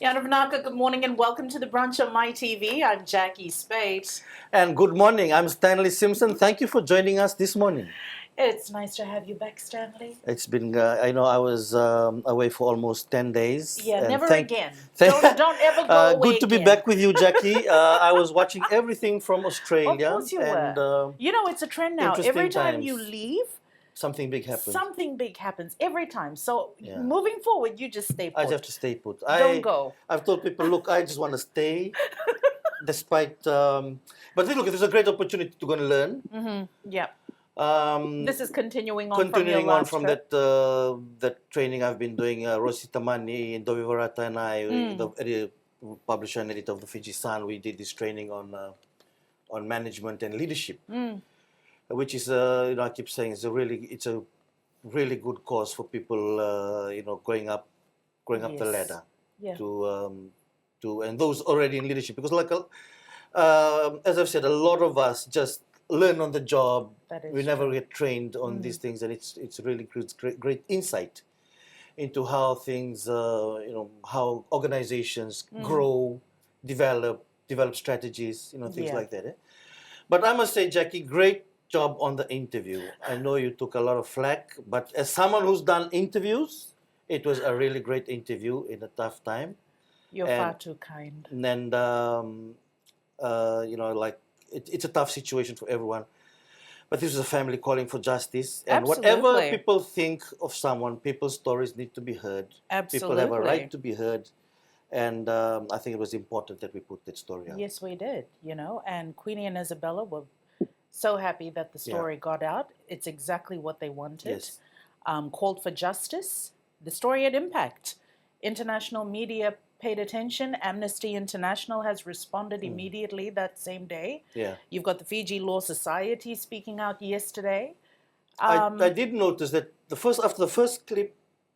Yanavanaka, good morning and welcome to the Brunch on MaiTV. I'm Jacquee Speight. And good morning, I'm Stanley Simpson. Thank you for joining us this morning. It's nice to have you back, Stanley. It's been, I know I was away for almost 10 days. Yeah, and never again. Don't ever go away Good to be again. back with you, Jacquee. I was watching everything from Australia. Of course you and, were. It's a trend now. Every time you leave, something big happens. Something big happens every time. So Yeah. moving forward, you just stay put. I just have to stay put. Don't go. I've told people, look, I just want to stay, despite. But look, there's a great opportunity to go and learn. Mm-hmm. Yeah. This is continuing on from that training I've been doing. Rosi Tamani and Dovi Varata and I, the publisher and editor of the Fiji Sun, we did this training on management and leadership, which is I keep saying it's a really good course for people going up the ladder to and those already in leadership, because as I've said, a lot of us just learn on the job. We never get trained on these things, and it's really great insight into how things, how organizations grow, develop strategies, things like that. But I must say, Jacquee, great job on the interview. I know you took a lot of flack, but as someone who's done interviews, it was a really great interview in a tough time. You're far too kind. And it's a tough situation for everyone. But this is a family calling for justice. And whatever people think of someone, people's stories need to be heard. Absolutely. People have a right to be heard. And I think it was important that we put that story out. Yes, we did, And Queenie and Isabella were so happy that the story got out. It's exactly what they wanted. Yes. Called for justice. The story had impact. International media paid attention. Amnesty International has responded immediately that same day. Yeah. You've got the Fiji Law Society speaking out yesterday. I did notice that after the first clip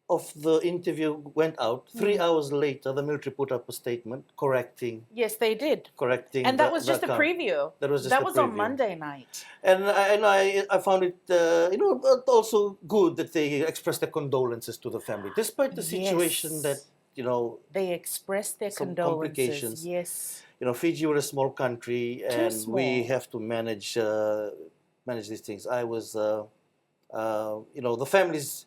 of the interview went out, 3 hours later, the military put up a statement correcting. Yes, they did. And that was just a preview. That was on Monday night. And I found it, also good that they expressed their condolences to the family, despite the situation that. They expressed their condolences. Yes. Fiji, we're a small country, and we have to manage these things. I was, the families,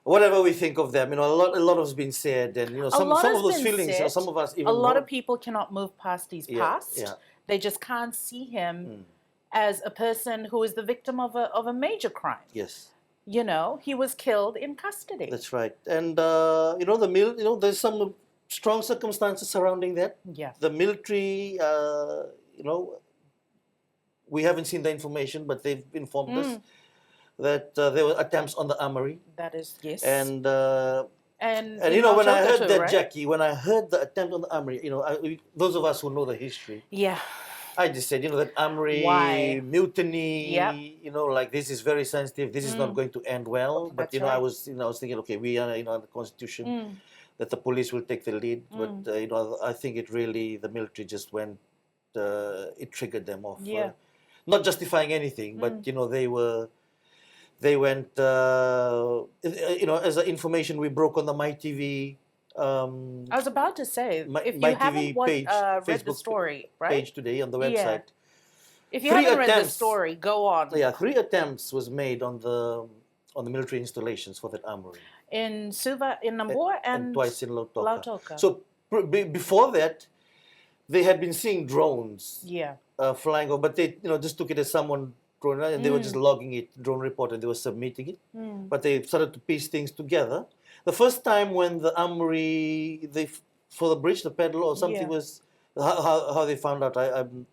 whatever we think of them, a lot has been said, and some of those feelings, some of us even. A lot of people cannot move past his past. Yeah. They just can't see him as a person who is the victim of a major crime. Yes. He was killed in custody. That's right. And, there's some strong circumstances surrounding that. Yeah. The military, we haven't seen the information, but they've informed us that there were attempts on the armory. That is, yes. And when I heard that, right? Jacquee, when I heard the attempt on the armory, those of us who know the history. Yeah. I just said, that armory, mutiny, this is very sensitive. This is not going to end well. But, right. I was thinking, okay, we are, the Constitution, that the police will take the lead. But, I think the military just went, it triggered them off. Yeah. Not justifying anything, but, they went, as the information we broke on the MaiTV. I was about to say, if you haven't read the story, right? Page today on the website. Yeah. If you haven't read the story, go on. Yeah, 3 attempts was made on the military installations for that armory. In Suva, in Nambour, and twice in Lautoka. So before that, they had been seeing drones. Yeah. Flying over, but they just took it as someone drone, and they were just logging it, drone report, and they were submitting it. But they started to piece things together. The first time when the armory, for the bridge, the pedal or something was, how they found out, I'm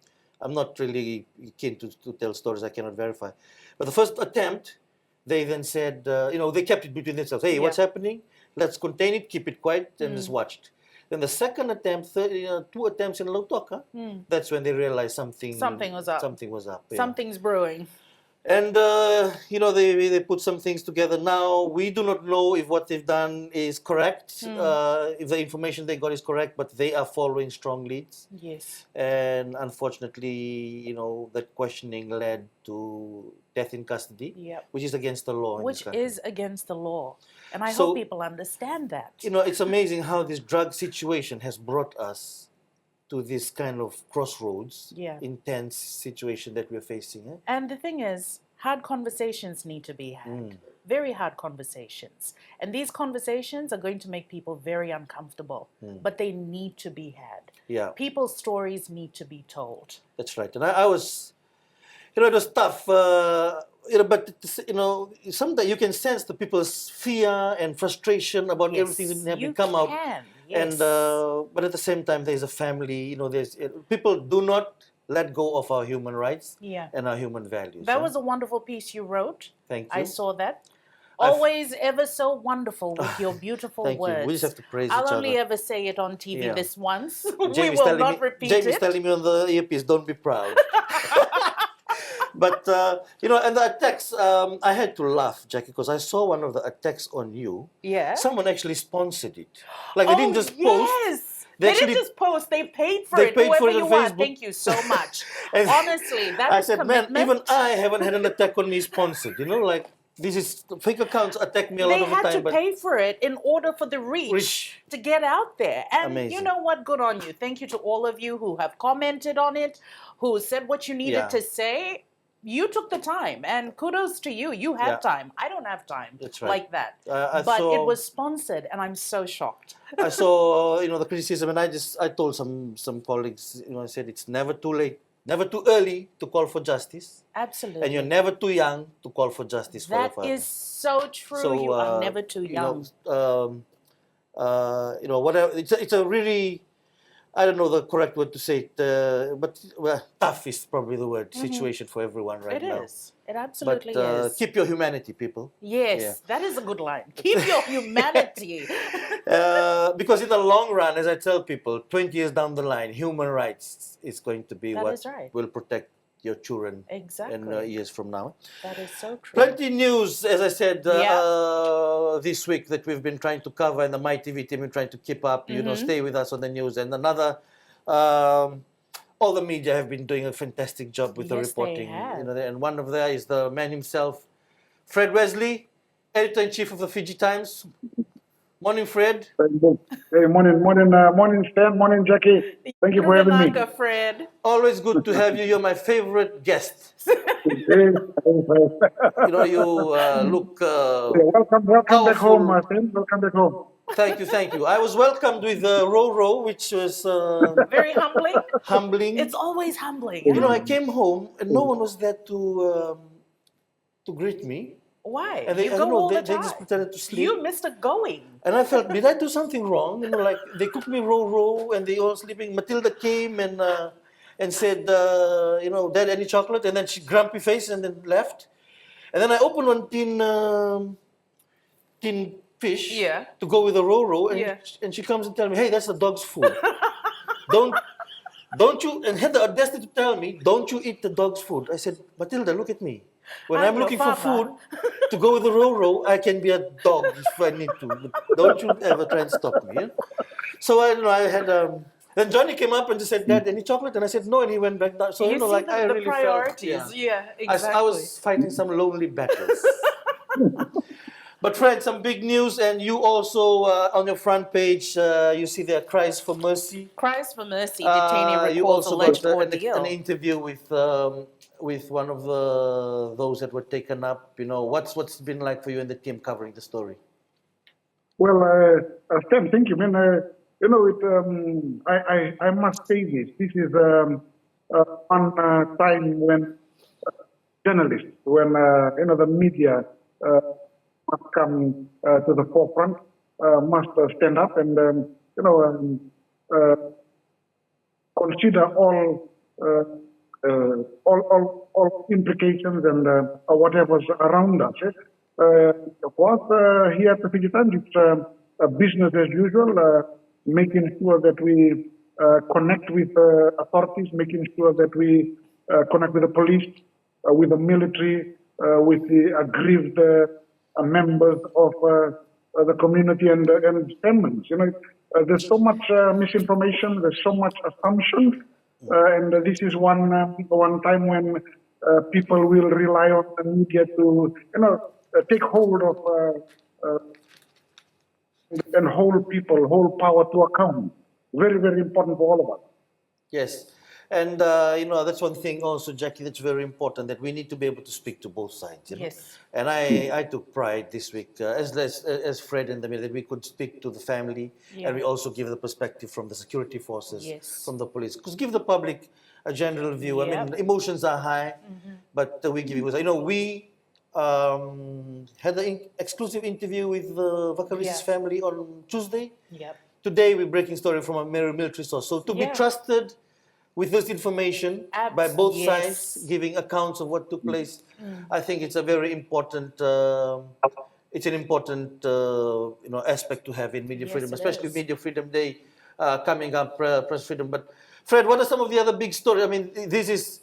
not really keen to tell stories I cannot verify. But the first attempt, they then said, they kept it between themselves. Hey, what's happening? Let's contain it, keep it quiet, and just watched. Then the second attempt, 2 attempts in Lautoka, that's when they realized something was up. Something's brewing. And, they put some things together now. We do not know if what they've done is correct, if the information they got is correct, but they are following strong leads. Yes. And unfortunately, that questioning led to death in custody, which is against the law in this country. Which is against the law. And I So, hope people understand that. It's amazing how this drug situation has brought us to this kind of crossroads, intense situation that we're facing. Eh? And the thing is, hard conversations need to be had. Very hard conversations. And these conversations are going to make people very uncomfortable, but they need to be had. Yeah. People's stories need to be told. That's right. And I was, it was tough, but, sometimes you can sense the people's fear and frustration about everything that has come out. Yes. And but at the same time, there's a family. People do not let go of our human rights and our human values. That was a wonderful piece you wrote. Thank you. I saw that. Always ever so wonderful with your beautiful Thank words. you. We just have to praise each other. I'll only ever say it on TV this once. We will not repeat it. Jamie's telling me on the earpiece, don't be proud. But, and the attacks, I had to laugh, Jacquee, because I saw one of the attacks on you. Yeah. Someone actually sponsored it. Like, they didn't just post. Yes. They didn't just post, they paid for it. Paid Whoever for it you on are, Facebook. thank you so much. Honestly, that I was said, commitment. man, even I haven't had an attack on me sponsored. This is, fake accounts attack me a lot of the time. They had to pay for it in order for the reach to get out there. And Amazing. You know what? Good on you. Thank you to all of you who have commented on it, who said what you needed to say. You took the time, and kudos to you. You have time. I don't have time like that. But it was sponsored, and I'm so shocked. I saw, the criticism, and I told some colleagues, I said it's never too late, never too early to call for justice. Absolutely. And you're never too young to call for justice for your father. That is so true. So, you are never too young. Whatever. It's a really, I don't know the correct word to say it, but tough is probably the word, situation for everyone right now. It is. It absolutely is. Keep your humanity, people. Yes, that is a good line. Keep your humanity. Because in the long run, as I tell people, 20 years down the line, human rights is going to be what will protect your children in years from now. That is so true. Plenty news, as I said, this week that we've been trying to cover, and the MaiTV team is trying to keep up. Stay with us on the news. And another, all the media have been doing a fantastic job with the reporting. And one of them is the man himself, Fred Wesley, editor-in-chief of the Fiji Times. Morning, Fred. Hey, morning, Stan. Morning, Jacquee. Thank you for having me. Fred. Always good to have you. You're my favorite guest. You look. Welcome back home, Stan. Welcome back home. Thank you. I was welcomed with Ro, which was very humbling. Humbling. It's always humbling. I came home and no one was there to greet me. Why? And they just pretended to sleep. You missed a going. And I felt, did I do something wrong? They cooked me Ro, and they all sleeping. Matilda came and said, Dad, any chocolate? And then she grumpy face and then left. And then I opened one tin fish to go with the Ro, and she comes and tells me, hey, that's the dog's food. Don't you, and had the audacity to tell me, don't you eat the dog's food. I said, Matilda, look at me. When I'm looking for food to go with the Ro, I can be a dog if I need to. But don't you ever try and stop me. Yeah? So I had. Then Johnny came up and just said, Dad, any chocolate? And I said, no, and he went back down. So, I really priorities. Felt. Yeah, exactly. I was fighting some lonely battles. But Fred, some big news, and you also, on your front page, you see there, Cries for Mercy. Cries for Mercy, detainee you recalls also alleged got ordeal. an interview with one of those that were taken up. What's been like for you and the team covering the story? Well, Stan, thank you, man. I must say this. This is one time when journalists, when the media must come to the forefront, must stand up and consider all implications and whatever's around us. For us here at the Fiji Times, it's business as usual, making sure that we connect with authorities, making sure that we connect with the police, with the military, with the aggrieved members of the community and families. There's so much misinformation, there's so much assumption, and this is one time when people will rely on the media to, take hold of and hold power to account. Very, very important for all of us. Yes. And, that's one thing also, Jacquee, that's very important, that we need to be able to speak to both sides. Yes. And I took pride this week, as Fred and the media, that we could speak to the family, and we also give the perspective from the security forces, from the police. Because give the public a general view. I mean, emotions are high, but we give it. We had an exclusive interview with the Vakarise's family on Tuesday. Today, we're breaking story from a military source. So to be trusted with this information by both sides, giving accounts of what took place, I think it's a very important. It's an important, aspect to have in media freedom, especially Media Freedom Day coming up, press freedom. But Fred, what are some of the other big stories? I mean, this is,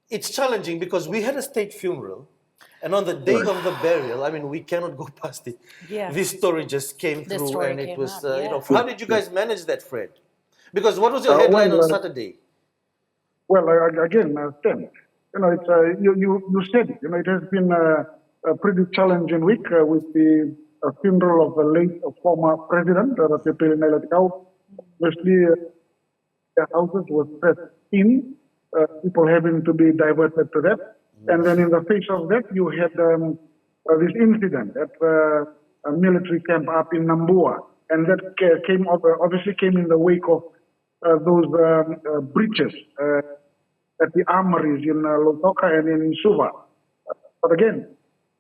it's challenging because we had a state funeral. And on the day of the burial, I mean, we cannot go past it. This story just came through, and it was, how did you guys manage that, Fred? Because what was your headline on Saturday? Well, again, Stan, it's you said it. It has been a pretty challenging week with the funeral of the late former president, Ratu Epeli Nailatikau. Obviously, their houses were pressed in, people having to be diverted to that. And then in the face of that, you had this incident at a military camp up in Nambua. And that obviously came in the wake of those breaches at the armories in Lotoka and in Suva. But again,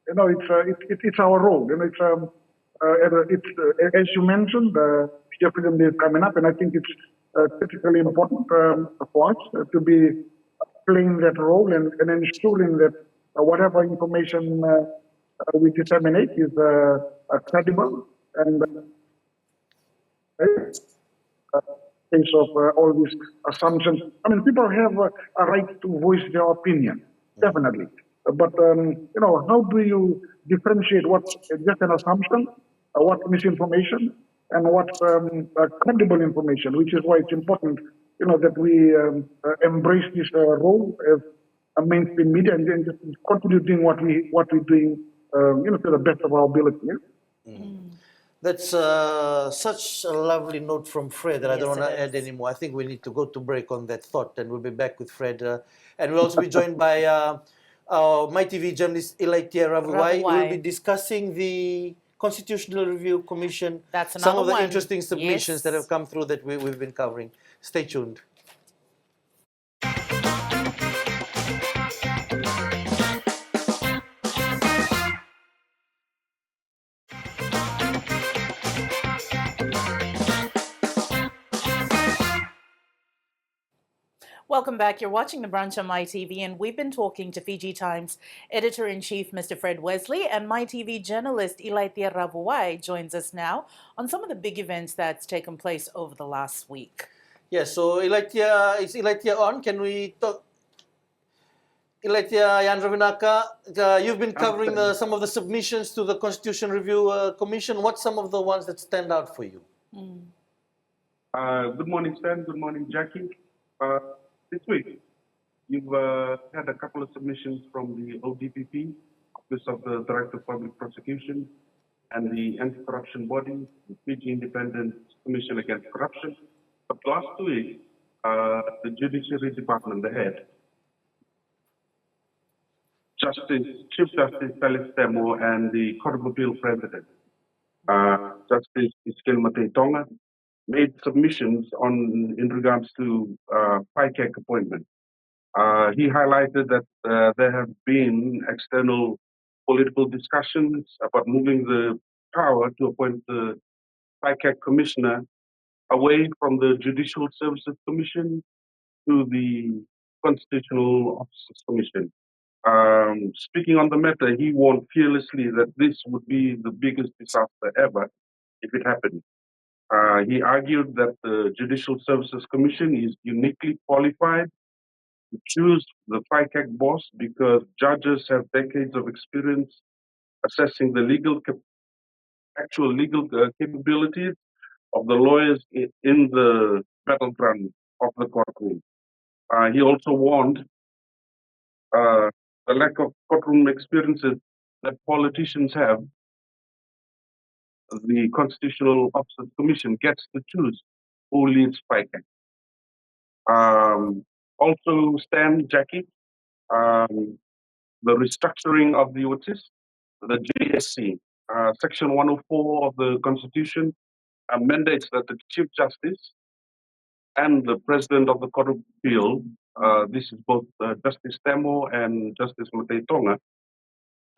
it's our role. It's as you mentioned, Media Freedom Day is coming up, and I think it's critically important for us to be playing that role and ensuring that whatever information we disseminate is credible and case of all these assumptions. I mean, people have a right to voice their opinion, definitely. But, how do you differentiate what's just an assumption, what's misinformation, and what's credible information, which is why it's important, that we embrace this role as a mainstream media and just continue doing what we're doing, to the best of our ability. That's such a lovely note from Fred that I don't want to add anymore. I think we need to go to break on that thought, and we'll be back with Fred. And we'll also be joined by MaiTV journalist Ilaitia Ravuwai. We'll be discussing the Constitutional Review Commission, some of the interesting submissions that have come through that we've been covering. Stay tuned. Welcome back. You're watching The Brunch on MaiTV, and we've been talking to Fiji Times Editor-in-Chief, Mr. Fred Wesley, and MaiTV journalist Ilaitia Ravuwai joins us now on some of the big events that's taken place over the last week. Yes, so Ilaitia, is Ilaitia on? Can we talk? Ilaitia Yandravinaka, you've been covering some of the submissions to the Constitution Review Commission. What's some of the ones that stand out for you? Good morning, Stan. Good morning, Jacquee. This week, you've had a couple of submissions from the ODPP, Office of the Director of Public Prosecution, and the anti-corruption body, the Fiji Independent Commission Against Corruption. But last week, the Judiciary Department, the head, Chief Justice Felix Temo, and the Court of Appeal President, Justice Iskil Tonga, made submissions in regards to FICAC appointment. He highlighted that there have been external political discussions about moving the power to appoint the FICAC commissioner away from the Judicial Services Commission to the Constitutional Officers Commission. Speaking on the matter, he warned fearlessly that this would be the biggest disaster ever if it happened. He argued that the Judicial Services Commission is uniquely qualified to choose the FICAC boss because judges have decades of experience assessing the actual legal capabilities of the lawyers in the battleground of the courtroom. He also warned the lack of courtroom experiences that politicians have. The Constitutional Officers Commission gets to choose who leads FICAC. Also, Jacquee, the restructuring of the JSC, Section 104 of the Constitution mandates that the Chief Justice and the President of the Court of Appeal, this is both Justice Temo and Justice Mateitonga,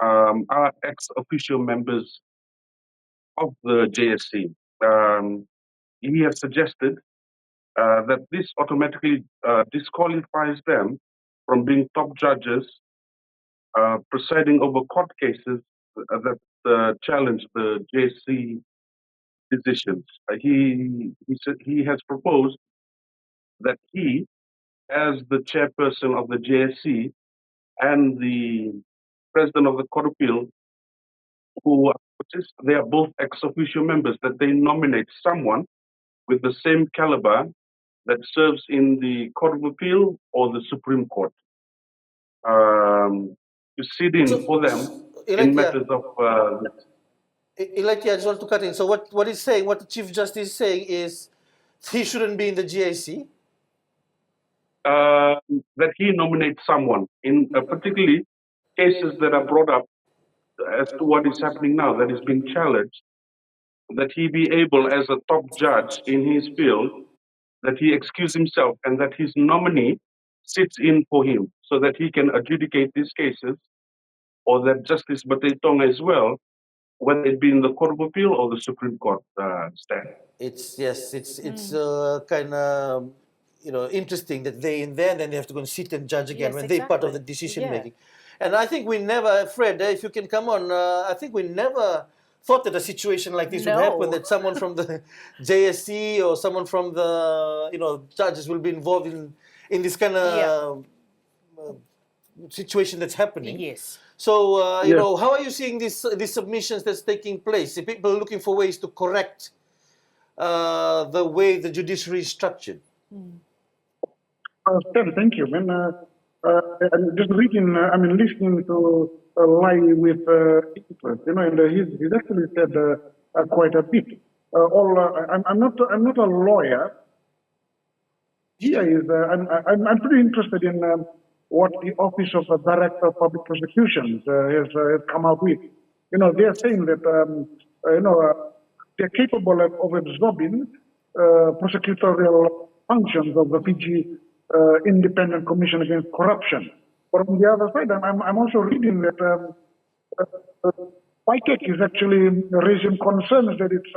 are ex-officio members of the JSC. He has suggested that this automatically disqualifies them from being top judges presiding over court cases that challenge the JSC decisions. He has proposed that he, as the chairperson of the JSC and the president of the Court of Appeal, they are both ex-officio members, that they nominate someone with the same caliber that serves in the Court of Appeal or the Supreme Court to sit in for them in matters of... Ilaitia, I just want to cut in. So what he's saying, what the Chief Justice is saying is he shouldn't be in the GIC? That he nominates someone, in particularly cases that are brought up as to what is happening now, that is being challenged, that he be able, as a top judge in his field, that he excuse himself and that his nominee sits in for him so that he can adjudicate these cases, or that Justice Mateitonga as well, whether it be in the Court of Appeal or the Supreme Court stand. It's kind of interesting that they in there, then they have to go and sit and judge again when they're part of the decision making. And I think we never, Fred, if you can come on, I think we never thought that a situation like this would happen, that someone from the JSC or someone from the judges will be involved in this kind of situation that's happening. Yes. So how are you seeing these submissions that's taking place? If people are looking for ways to correct the way the judiciary is structured. Thank you. I'm just reading, listening to Lai with interest, and he's actually said quite a bit. I'm not a lawyer. Here is, I'm pretty interested in what the Office of the Director of Public Prosecutions has come out with. They are saying that, they're capable of absorbing prosecutorial functions of the Fiji Independent Commission Against Corruption. But on the other side, I'm also reading that FICAC is actually raising concerns that it's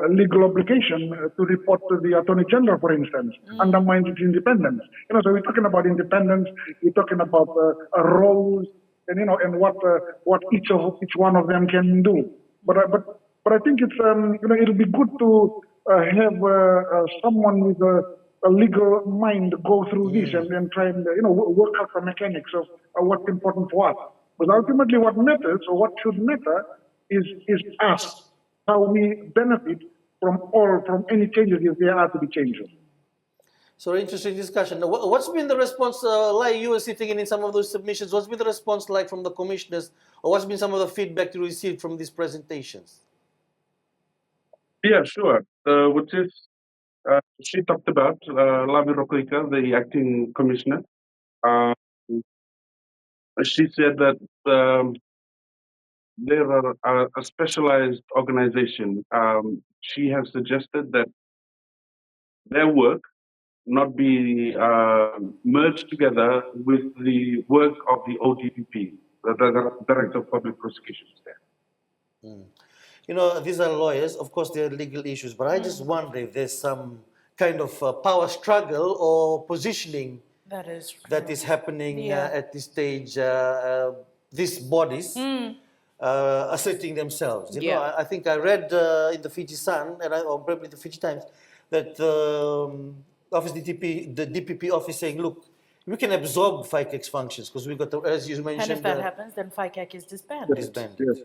legal obligation to report to the Attorney General, for instance, undermines its independence. So we're talking about independence, we're talking about roles, and what each one of them can do. But I think it's it'll be good to have someone with a legal mind go through this and try and work out the mechanics of what's important for us. But ultimately, what matters, or what should matter, is us, how we benefit from any changes if there are to be changes. So interesting discussion. What's been the response, like you were sitting in some of those submissions, what's been the response like from the commissioners, or what's been some of the feedback you received from these presentations? Yeah, sure. Which is, she talked about Lavi Rokoika, the acting commissioner. She said that they're a specialized organization. She has suggested that their work not be merged together with the work of the ODPP, the Director of Public Prosecutions there. These are lawyers, of course there are legal issues, but I just wonder if there's some kind of power struggle or positioning that is happening at this stage, these bodies asserting themselves. I think I read in the Fiji Sun, or probably the Fiji Times, that office the DPP office saying, look, we can absorb FICAC's functions because we got, as you mentioned, and if that happens, then FICAC is disbanded. Disbanded. Yes.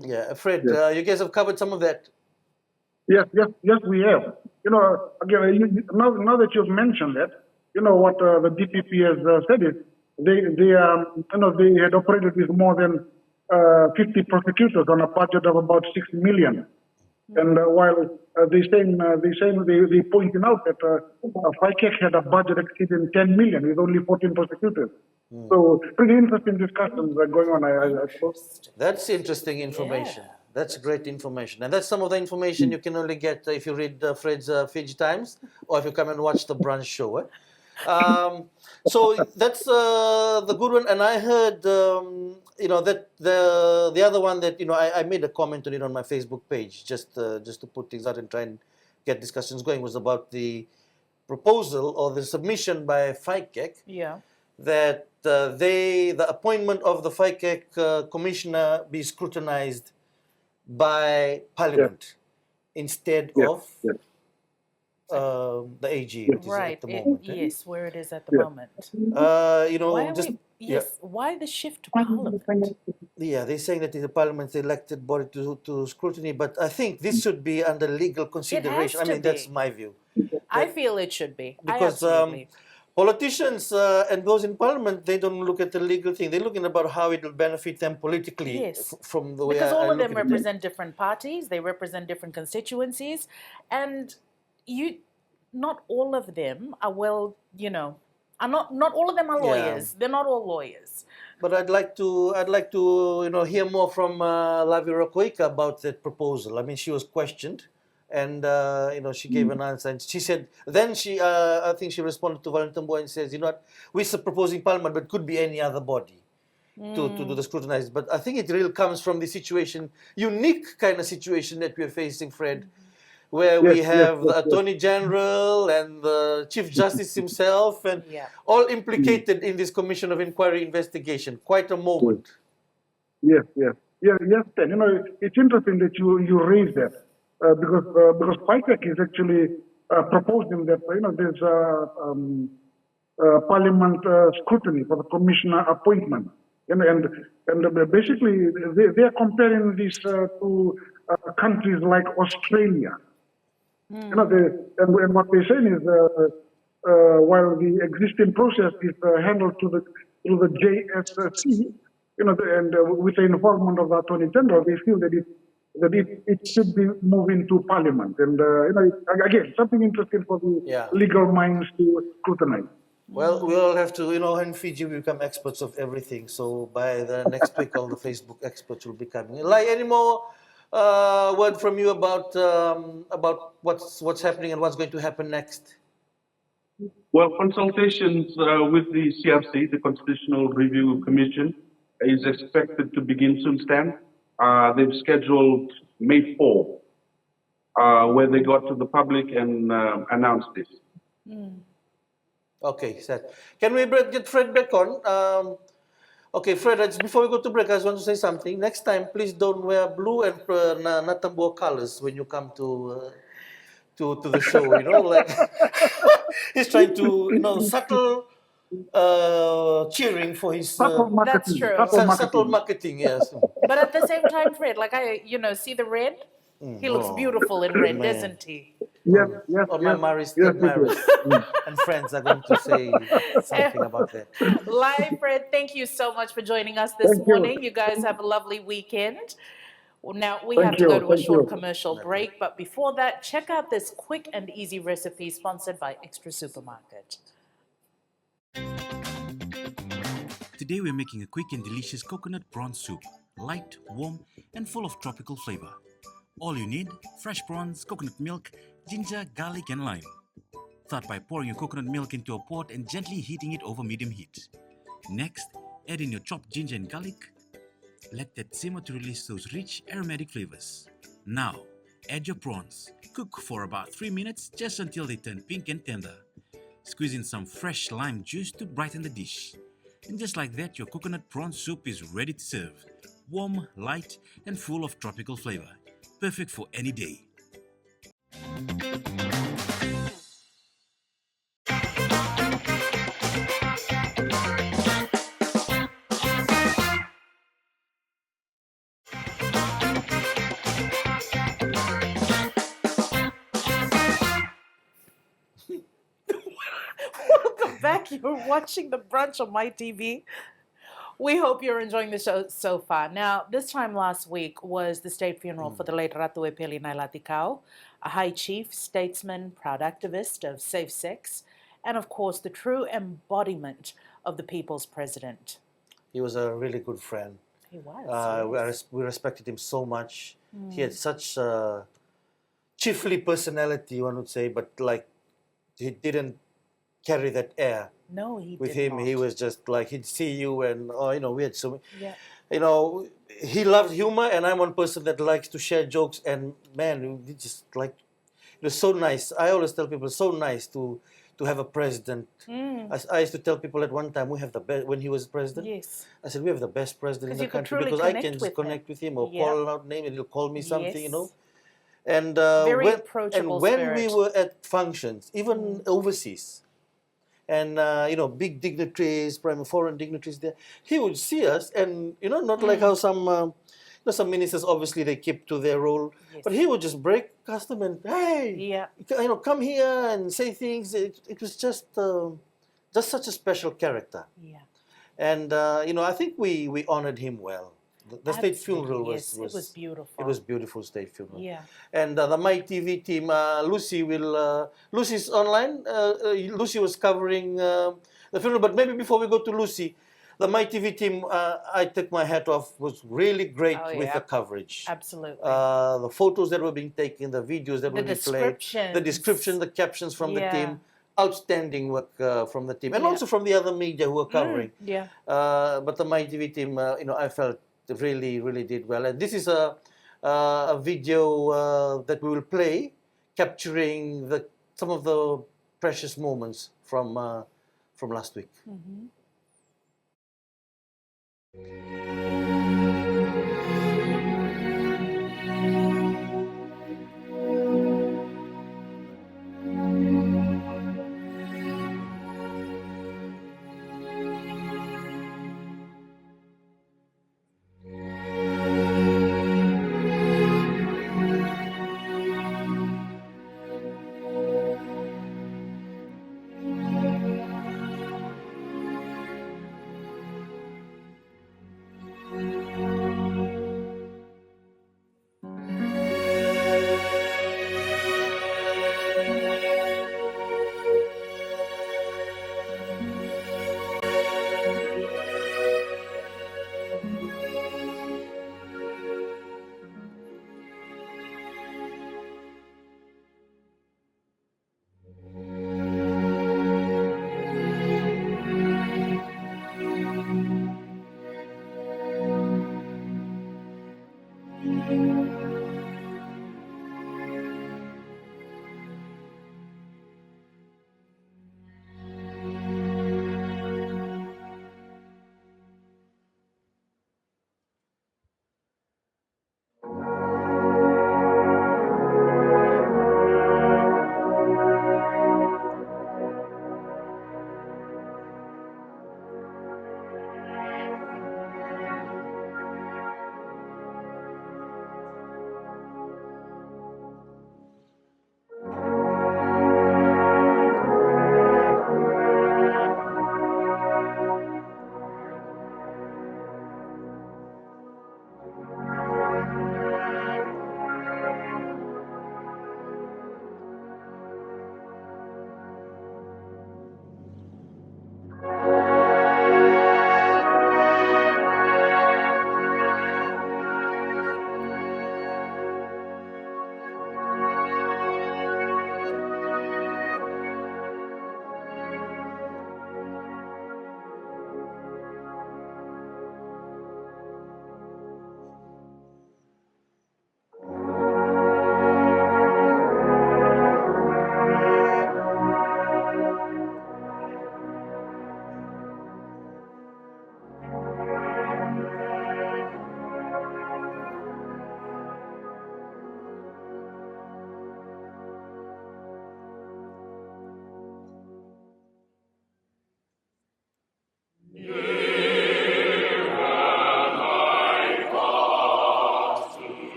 Yeah, Fred, you guys have covered some of that. Yes, we have. Again, now that you've mentioned that, what the DPP has said is they had operated with more than 50 prosecutors on a budget of about 6 million. And while they pointing out that FICAC had a budget exceeding 10 million with only 14 prosecutors. So pretty interesting discussions are going on, I suppose. That's interesting information. Yeah. That's great information. And that's some of the information you can only get if you read Fred's Fiji Times or if you come and watch the Brunch show. So that's the good one. And I heard, that the other one that, I made a comment on it on my Facebook page just to put things out and try and get discussions going was about the proposal or the submission by FICAC that the appointment of the FICAC commissioner be scrutinized by Parliament instead of the AG, which is at the moment. Yes, where it is at the moment. Why the shift to Parliament? Yeah, they're saying that the Parliament's elected body to scrutiny, but I think this should be under legal consideration. I mean, that's my view. I feel it should be. Because politicians and those in Parliament, they don't look at the legal thing. They're looking about how it will benefit them politically from the way because all of them represent different parties, they represent different constituencies, and not all of them are not all of them are lawyers. They're not all lawyers. But I'd like to hear more from Lavi Rakoika about that proposal. I mean, she was questioned, and she gave an answer, and she said then I think she responded to Valentin Boy and says, we're proposing Parliament, but could be any other body to do the scrutinize. But I think it really comes from the unique kind of situation that we're facing, Fred, where we have the Attorney General and the Chief Justice himself and all implicated in this Commission of Inquiry investigation. Quite a moment. Yes, Ken. It's interesting that you raised that because FICAC is actually proposing that there's Parliament scrutiny for the commissioner appointment, and basically they are comparing this to countries like Australia. And what they're saying is, while the existing process is handled through the JSC, and with the involvement of the Attorney General, they feel that it should be moving to Parliament. And again, something interesting for the legal minds to scrutinize. Well, we all have to, in Fiji we become experts of everything. So by the next week, all the Facebook experts will be coming. Any more word from you about what's happening and what's going to happen next? Well, consultations with the CRC, the Constitutional Review Commission, is expected to begin soon, Stan. They've scheduled May 4, where they got to the public and announced this. Okay, Seth. Can we get Fred back on? Okay, Fred, before we go to break, I just want to say something. Next time, please don't wear blue and Natambo colors when you come to the show. He's trying to, subtle cheering for his... That's true. Subtle marketing, yes. But at the same time, Fred, see the red? He looks beautiful in red, doesn't he? Yes. My Maris and friends are going to say something about that. Live, Fred, thank you so much for joining us this morning. You guys have a lovely weekend. Well, now we have to go to a short commercial break, but before that, check out this quick and easy recipe sponsored by Extra Supermarket. Today we're making a quick and delicious coconut prawn soup, light, warm, and full of tropical flavor. All you need, fresh prawns, coconut milk, ginger, garlic, and lime. Start by pouring your coconut milk into a pot and gently heating it over medium heat. Next, add in your chopped ginger and garlic. Let that simmer to release those rich aromatic flavors. Now, add your prawns. Cook for about 3 minutes just until they turn pink and tender. Squeeze in some fresh lime juice to brighten the dish. And just like that, your coconut prawn soup is ready to serve. Warm, light, and full of tropical flavor. Perfect for any day. You're watching the brunch on MaiTV. We hope you're enjoying the show so far. Now, this time last week was the state funeral for the late Ratu Epeli Nailatikau, a high chief, statesman, proud activist of safe sex, and of course, the true embodiment of the people's president. He was a really good friend. He was. We respected him so much. He had such a chiefly personality, one would say, but like he didn't carry that air. No, he with did him, not. he was just like he'd see you, and we had so. Yeah. He loved humor, and I'm one person that likes to share jokes. And man, he just like it was so nice. I always tell people, so nice to have a president. I used to tell people at one time, we have the best when he was president. Yes. I said, we have the best president in the you could country truly because I can connect just with connect with him or Yeah. call out name and he'll call me something, Yes. And Very when, approachable and when we spirit. were at functions, even overseas, and big dignitaries, foreign dignitaries there, he would see us, and not like how some ministers obviously they keep to their role, Yes. but he would just break custom and hey, Yeah. come here and say things. It was just such a special character, Yeah. and I think we honored him well. The state funeral Yes, it was beautiful. It was beautiful state funeral. Yeah. And the MaiTV team, Lucy's online. Lucy was covering the funeral, but maybe before we go to Lucy, the MaiTV team, I took my hat off, was really great with the coverage. Absolutely. The photos that were being taken, the videos that were being played, the description, the captions from the team. Outstanding work from the team, and also from the other media who were covering. But the MaiTV team, I felt really, really did well. And this is a video that we will play, capturing some of the precious moments from last week.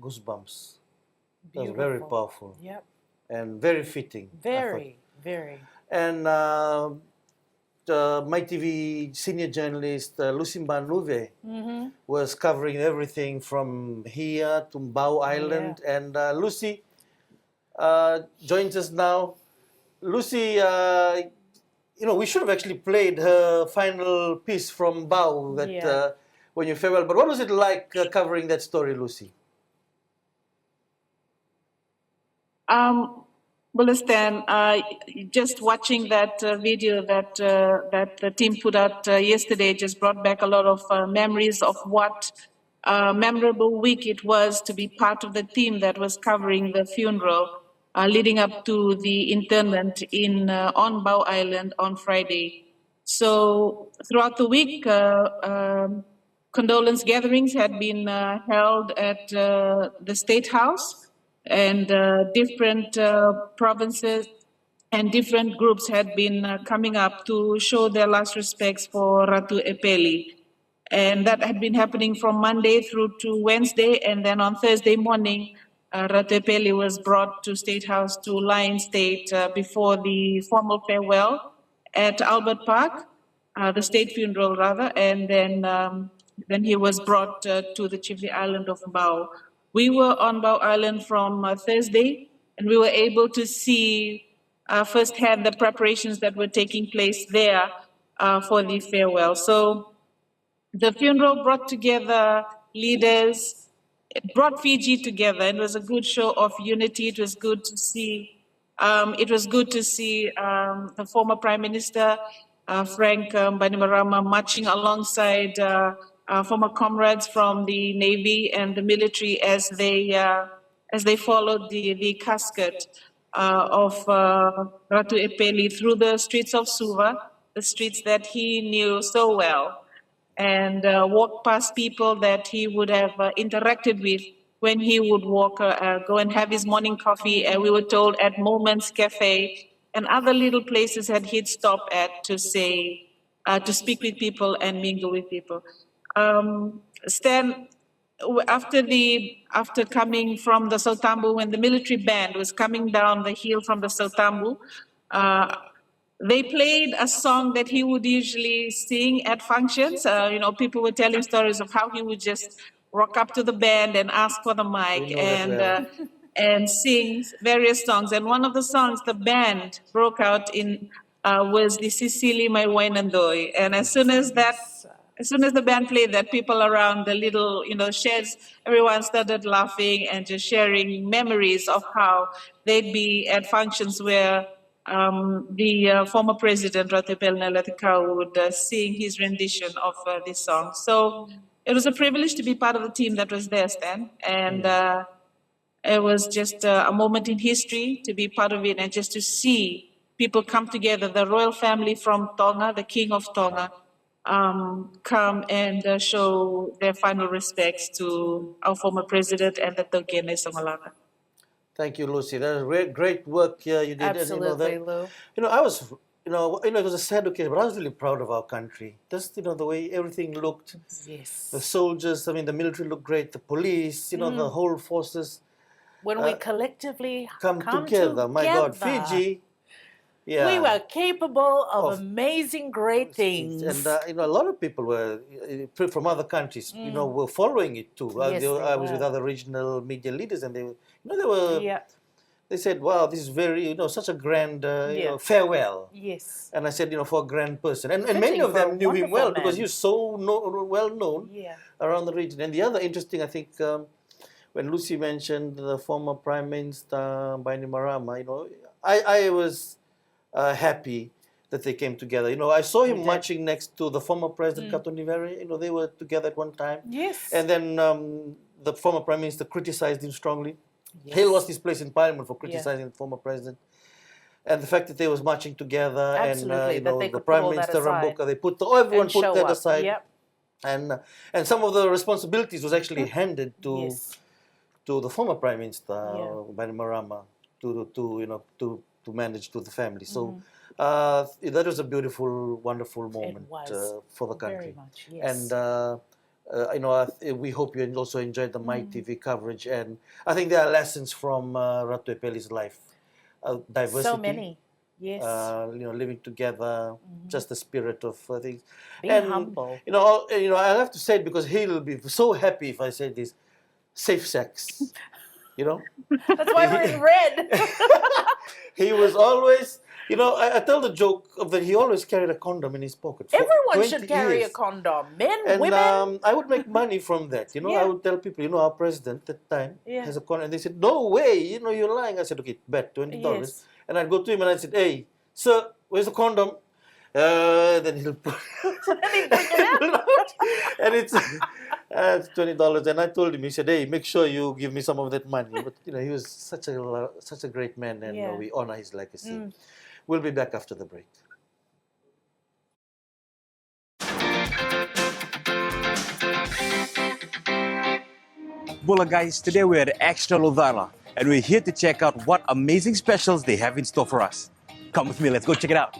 goosebumps. It was Beautiful. very powerful. Yep. And very fitting. Very. And MaiTV senior journalist Lusi Banuve was covering everything from here to Mbau Island. Yeah. And Lucy joins us now. Lucy, we should have actually played her final piece from Mbau that when you farewell. But what was it like covering that story, Lucy? Well, Stan, just watching that video that the team put out yesterday just brought back a lot of memories of what a memorable week it was to be part of the team that was covering the funeral leading up to the internment on Bao Island on Friday. So throughout the week, condolence gatherings had been held at the State House, and different provinces and different groups had been coming up to show their last respects for Ratu Epeli. And that had been happening from Monday through to Wednesday, and then on Thursday morning, Ratu Epeli was brought to State House to lie in state before the formal farewell at Albert Park, the state funeral rather, and then he was brought to the Chiefly Island of Mbau. We were on Bao Island from Thursday, and we were able to see firsthand the preparations that were taking place there for the farewell. So the funeral brought together leaders, it brought Fiji together. It was a good show of unity. It was good to see. The former Prime Minister Frank Bainimarama marching alongside former comrades from the Navy and the military as they followed the casket of Ratu Epeli through the streets of Suva, the streets that he knew so well, and walked past people that he would have interacted with when he would go and have his morning coffee. And we were told at Moments Cafe and other little places that he'd stop at to speak with people and mingle with people. Stan, after coming from the Saltambu, when the military band was coming down the hill from the Saltambu, they played a song that he would usually sing at functions. People were telling stories of how he would just rock up to the band and ask for the mic and sing various songs. And one of the songs the band broke out in was the Sicily My Wine and Doi. And as soon as the band played that, people around the little, sheds, everyone started laughing and just sharing memories of how they'd be at functions where the former president, Ratu Epeli Nailatikau, would sing his rendition of this song. So it was a privilege to be part of the team that was there, Stan. And it was just a moment in history to be part of it and just to see people come together, the royal family from Tonga, the king of Tonga, come and show their final respects to our former president and the Tokene Songalaka. Thank you, Lucy. That was great work you did. Absolutely, Lou. I was, it was a sad occasion, but I was really proud of our country. Just, the way everything looked. Yes. The soldiers, the military looked great. The police, the whole forces. When we collectively come together. My God, Fiji. Yeah. We were capable of amazing, great things. And, a lot of people were from other countries, were following it too. Yes, I was with other regional media leaders, and they said, wow, this is very, such a grand farewell. Yes. And I said, for a grand person. And many of them knew him well because he was so well known around the region. And the other interesting, I think, when Lucy mentioned the former Prime Minister Bainimarama, I was happy that they came together. I saw him marching next to the former President Katonivere. They were together at one time. Yes. And then the former Prime Minister criticized him strongly. Yes. He lost his place in Parliament for criticizing the former President. And the fact that they was marching together, absolutely, and the Prime Minister Rambuka, everyone put that aside. Yep. And some of the responsibilities was actually handed to the former Prime Minister Bainimarama to manage to the family. So that was a beautiful, wonderful moment for the country. Very much, yes. And we hope you also enjoyed the MaiTV coverage, and I think there are lessons from Ratu Epeli's life, diversity. So many, yes. Living together, just the spirit of things. Being humble. I have to say it because he'll be so happy if I say this: safe sex. That's why we're in red. He was always, I tell the joke that he always carried a condom in his pocket. Everyone should carry a condom. Men, and, women. I would make money from that. I would tell people, our president at the time has a condom. And they said, no way, you're lying. I said, okay, bet $20. Yes. And I'd go to him and I'd say, hey, sir, where's the condom? Then he'll put and it's $20. And I told him, he said, hey, make sure you give me some of that money. But he was such a great man, and we honor his legacy. We'll be back after the break. Bula guys, today we're at Extra Lodara, and we're here to check out what amazing specials they have in store for us. Come with me, let's go check it out.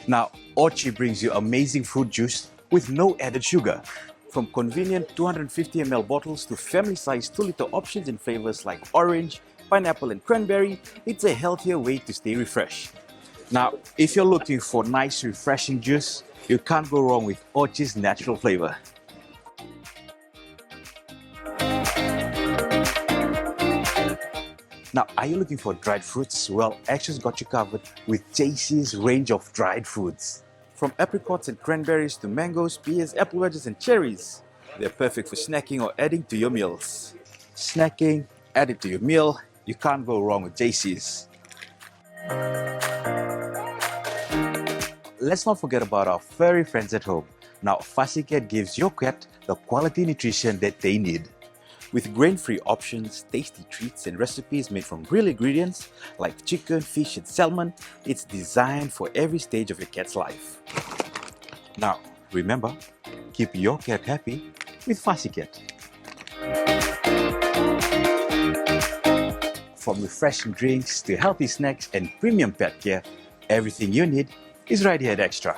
Now, Ochi brings you amazing fruit juice with no added sugar. From convenient 250 ml bottles to family-sized 2-liter options in flavors like orange, pineapple and cranberry, it's a healthier way to stay refreshed. Now, if you're looking for nice, refreshing juice, you can't go wrong with Ochi's natural flavor. Now, are you looking for dried fruits? Well, Extra's got you covered with JC's range of dried fruits. From apricots and cranberries to mangoes, pears, apple wedges and cherries. They're perfect for snacking or adding to your meals. Snacking, add it to your meal, you can't go wrong with JC's. Let's not forget about our furry friends at home. Now, FICAC gives your cat the quality nutrition that they need. With grain-free options, tasty treats and recipes made from real ingredients like chicken, fish and salmon, it's designed for every stage of your cat's life. Now, remember, keep your cat happy with FICAC. From refreshing drinks to healthy snacks and premium pet care, everything you need is right here at Extra.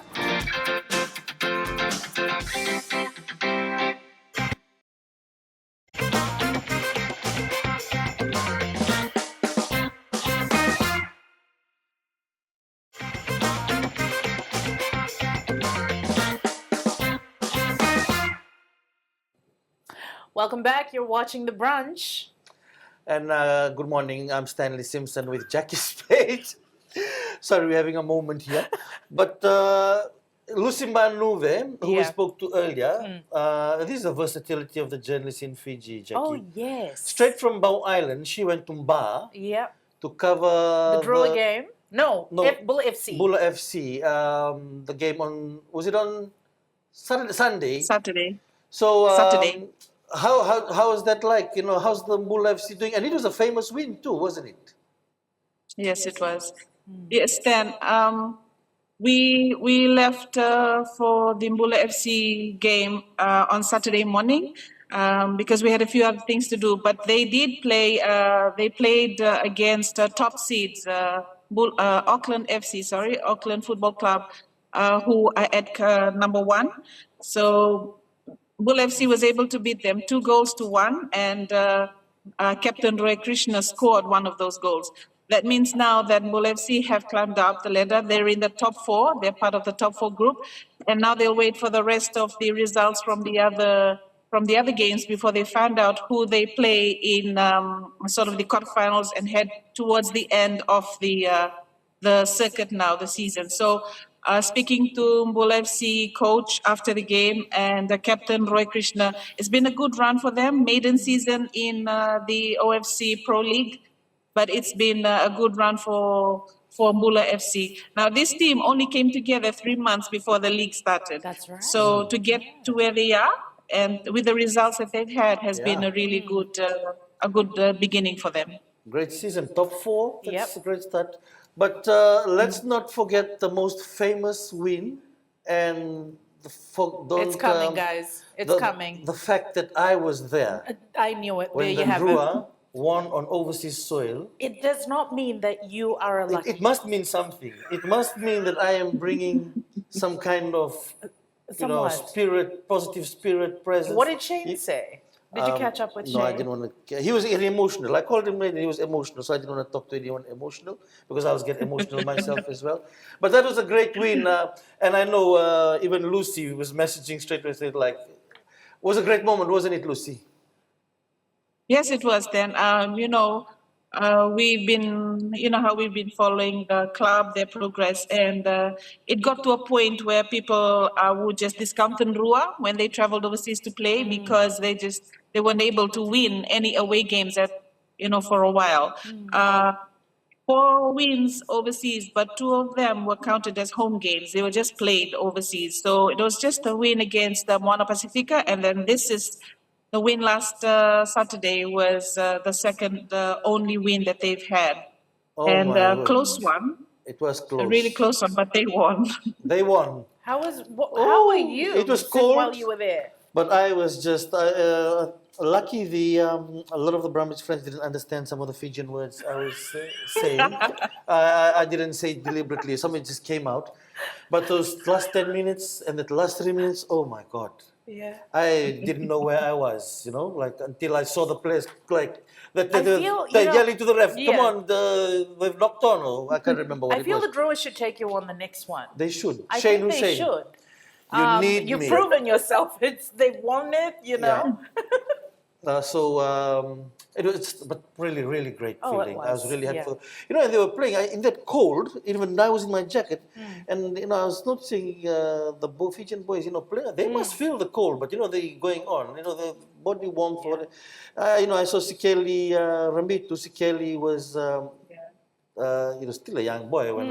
Welcome back. You're watching The Brunch. And good morning. I'm Stanley Simpson with Jacquee Speight. Sorry, we're having a moment here. But Lusi Banuve, who we spoke to earlier, this is the versatility of the journalist in Fiji, Jacquee. Oh, yes. Straight from Bow Island, she went to Mba to cover the Drua game. No, Bula FC. Bula FC. The game was it on Sunday? Saturday. So Saturday. How is that like? How's the Bula FC doing? And it was a famous win too, wasn't it? Yes, it was. Yes, Stan. We left for the Bula FC game on Saturday morning because we had a few other things to do. But they did play. They played against top seeds, Auckland FC. Auckland Football Club, who are at number 1. So Bula FC was able to beat them 2-1, and Captain Roy Krishna scored one of those goals. That means now that Bula FC have climbed up the ladder. They're in the top 4. They're part of the top 4 group, and now they'll wait for the rest of the results from the other games before they find out who they play in sort of the quarterfinals and head towards the end of the circuit now, the season. So. Speaking to Bula FC coach after the game and Captain Roy Krishna, it's been a good run for them. Maiden season in the OFC Pro League, but it's been a good run for Bula FC. Now, this team only came together 3 months before the league started. That's right. So to get to where they are and with the results that they've had has been a really good beginning for them. Great season, top 4. That's a great start. But let's not forget the most famous win, and it's coming, guys. It's coming. The fact that I was there. I knew it. When there you have Drua won on overseas soil, it does not mean that you are a lucky. it must mean something. It must mean that I am bringing some kind of, positive spirit presence. What did Shane say? Did you catch up with Shane? No, I didn't want to. He was emotional. I called him and he was emotional, so I didn't want to talk to anyone emotional because I was getting emotional myself as well. But that was a great win, and I know even Lucy was messaging straight away, said like, it was a great moment, wasn't it, Lucy? Yes, it was then. We've been, how we've been following the club, their progress, and it got to a point where people would just discount Drua when they traveled overseas to play because they weren't able to win any away games for a while. 4 wins overseas, but 2 of them were counted as home games. They were just played overseas. So it was just a win against Moana Pacifica, and then the win last Saturday was the only win that they've had. Oh, and my a close one. It was close. A really close one, but they won. They won. How were you? It was cold while you were there. But I was just lucky. A lot of the Brahmins friends didn't understand some of the Fijian words I was saying. I didn't say it deliberately. Something just came out. But those last 10 minutes and the last 3 minutes, oh my God. Yeah. I didn't know where I was, until I saw the place, they're yelling to the ref, come on, they've knocked on, or I can't remember what it was. I feel the Drua should take you on the next one. They should. I Shane think they Hussein. should. You need You've me. proven yourself. They've won it, know. Yeah. It was but really, really great feeling. It was. I was really happy. And they were playing in that cold, even I was in my jacket, and I was noticing the Fijian boys, playing. They must feel the cold, but they going on. The body warmth. I saw Sikeli, Rambitu Sikeli was, still a young boy when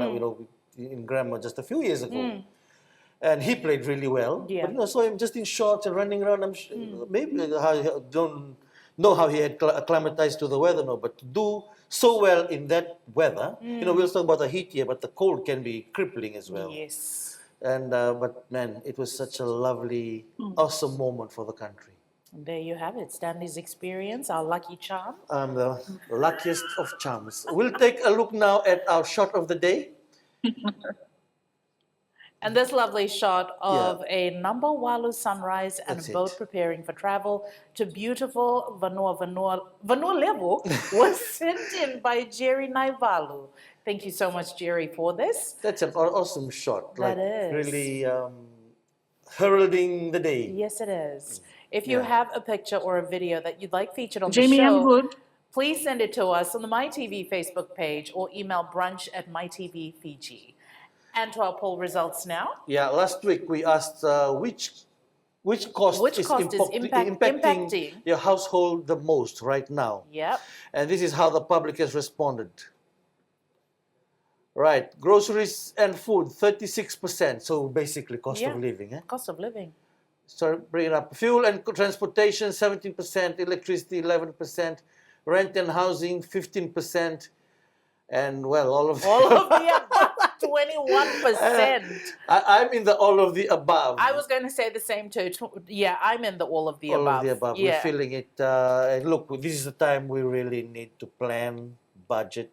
in grammar just a few years ago. And he played really well. Yeah. But I saw him just in shorts and running around. I'm sure, maybe I don't know how he had acclimatized to the weather, but to do so well in that weather. We were talking about the heat here, but the cold can be crippling as well. Yes. And but man, it was such a lovely, awesome moment for the country. And there you have it, Stanley's experience, our lucky charm. I'm the luckiest of charms. We'll take a look now at our shot of the day. And this lovely shot of a Number Walu sunrise and a boat preparing for travel to beautiful Vanua level was sent in by Jerry Naivalu. Thank you so much, Jerry, for this. That's an awesome shot. That is. Really heralding the day. Yes, it is. If you have a picture or a video that you'd like featured on Jamie, the show, I'm good. Please send it to us on the MaiTV Facebook page or email brunch@MaiTV Fiji. And to our poll results now. Yeah, last week we asked which cost is impacting your household the most right now. Yep. And this is how the public has responded. Right, groceries and food, 36%. So basically cost of living. Cost of living. So bring it up. Fuel and transportation, 17%. Electricity, 11%. Rent and housing, 15%. And well, all of the above, 21%. I'm in the all of the above. I was going to say the same too. I'm in the all of the above. All of the above. Yeah. We're feeling it. And look, this is the time we really need to plan, budget,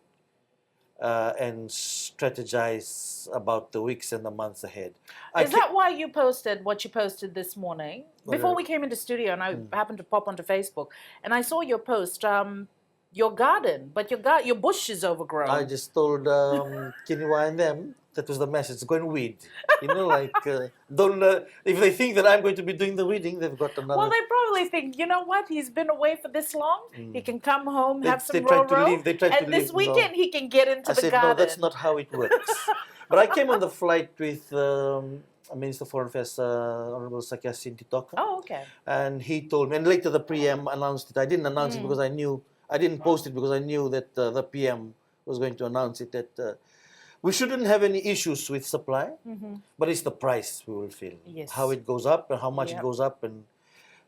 and strategize about the weeks and the months ahead. Is that why you posted what you posted this morning? Before we came into studio, and I happened to pop onto Facebook, and I saw your post. Your garden, but your bush is overgrown. I just told Kiniwa and them, that was the message, go and weed. Don't, if they think that I'm going to be doing the weeding, they've got another... Well, they probably think, you know what, he's been away for this long, he can come home, have some they tried to row, leave. They tried and to this leave. weekend he can get into I the said, garden. no, that's not how it works. But I came on the flight with Minister of Foreign Affairs, Honorable Sakia Sintitoka. Oh, okay. And he told me, and later the PM announced it. I didn't announce it because I didn't post it because I knew that the PM was going to announce it, that we shouldn't have any issues with supply, but it's the price we will feel. Yes. How it goes up and how much it goes up, and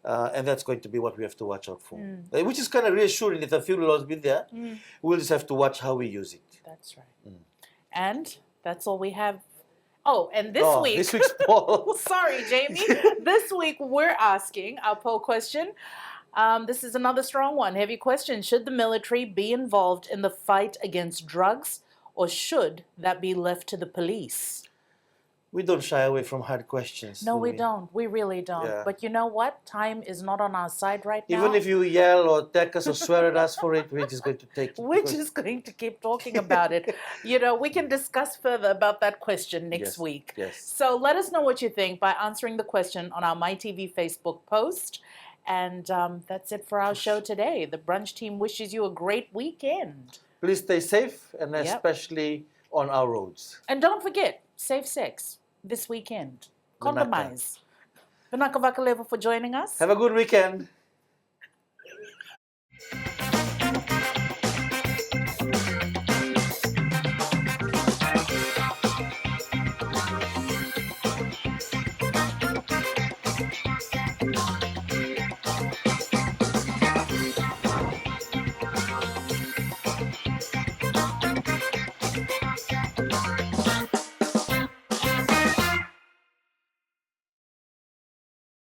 that's going to be what we have to watch out for. Which is kind of reassuring that the fuel will always be there. We'll just have to watch how we use it. That's right. And that's all we have. Oh, and this week... This week's poll. Sorry, Jamie. This week we're asking our poll question. This is another strong one. Heavy question. Should the military be involved in the fight against drugs, or should that be left to the police? We don't shy away from hard questions. No, do we don't. We really don't. Yeah. But you know what? Time is not on our side right now. Even if you yell or attack us or swear at us for it, we're just going to take it. We're just going to keep talking about it. You know, we can discuss further about that question next week. Yes. So let us know what you think by answering the question on our MaiTV Facebook post. And that's it for our show today. The Brunch team wishes you a great weekend. Please stay safe, and especially on our roads. And don't forget, safe sex this weekend. Condomize. Vanaka Vakalevo for joining us. Have a good weekend.